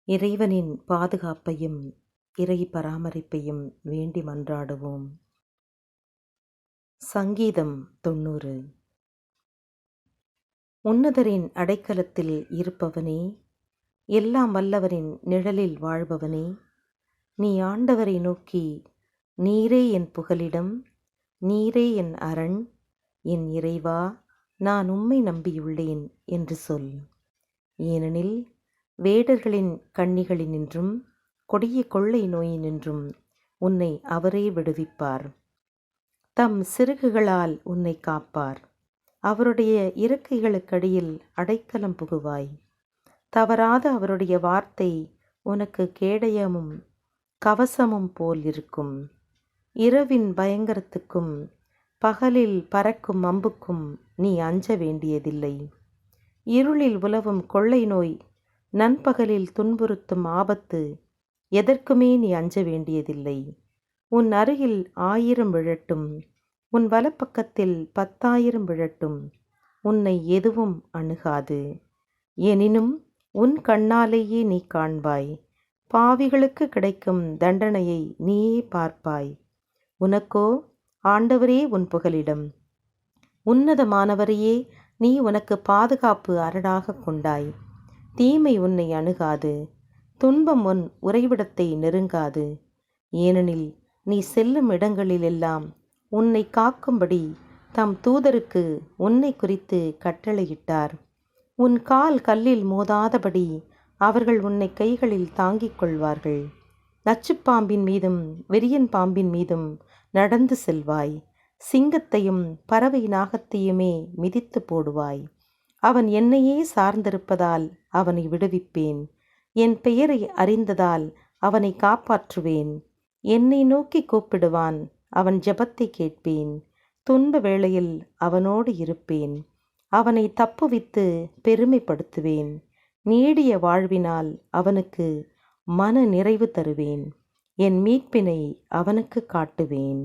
இறைவனின் பாதுகாப்பையும் இறை பராமரிப்பையும் வேண்டி மன்றாடுவோம். சங்கீதம் 90. உன்னதரின் அடைக்கலத்தில் இருப்பவனே, எல்லாம் வல்லவரின் நிழலில் வாழ்பவனே, நீ ஆண்டவரை நோக்கி, நீரே என் புகலிடம், நீரே என் அரண், என் இறைவா, நான் உம்மை நம்பியுள்ளேன் என்று சொல். ஏனெனில் வேடர்களின் கண்ணிகளினின்றும் கொடிய கொள்ளை நோயினின்றும் உன்னை அவரே விடுவிப்பார். தம் சிறகுகளால் உன்னை காப்பார். அவருடைய இறக்கைகளுக்கடியில் அடைக்கலம் புகுவாய். தவறாத அவருடைய வார்த்தை உனக்கு கேடயமும் கவசமும் போல் இருக்கும். இரவின் பயங்கரத்துக்கும் பகலில் பறக்கும் அம்புக்கும் நீ அஞ்ச வேண்டியதில்லை. இருளில் உலவும் கொள்ளை நோய், நண்பகலில் துன்புறுத்தும் ஆபத்து எதற்குமே நீ அஞ்ச வேண்டியதில்லை. உன் அருகில் 1000 விழட்டும், உன் வலப்பக்கத்தில் 10,000 விழட்டும், உன்னை எதுவும் அணுகாது. எனினும் உன் கண்ணாலேயே நீ காண்பாய். பாவிகளுக்கு கிடைக்கும் தண்டனையை நீயே பார்ப்பாய். உனக்கோ ஆண்டவரே உன் புகலிடம். உன்னதமானவரையே நீ உனக்கு பாதுகாப்பு அரணாக கொண்டாய். தீமை உன்னை அணுகாது, துன்பம் உன் உறைவிடத்தை நெருங்காது. ஏனெனில் நீ செல்லும் இடங்களிலெல்லாம் உன்னை காக்கும்படி தம் தூதருக்கு உன்னை குறித்து கட்டளையிட்டார். உன் கால் கல்லில் மோதாதபடி அவர்கள் உன்னை கைகளில் தாங்கிக் கொள்வார்கள். நச்சுப்பாம்பின் மீதும் விரியன் பாம்பின் மீதும் நடந்து செல்வாய். சிங்கத்தையும் பறவை நாகத்தையுமே மிதித்து போடுவாய். அவன் என்னையே சார்ந்திருப்பதால் அவனை விடுவிப்பேன். என் பெயரை அறிந்ததால் அவனை காப்பாற்றுவேன். என்னை நோக்கி கூப்பிடுவான், அவன் ஜெபத்தை கேட்பேன். துன்ப வேளையில் அவனோடு இருப்பேன். அவனை தப்புவித்து பெருமைப்படுத்துவேன். நீடிய வாழ்வினால் அவனுக்கு மன நிறைவு தருவேன். என் மீட்பினை அவனுக்கு காட்டுவேன்.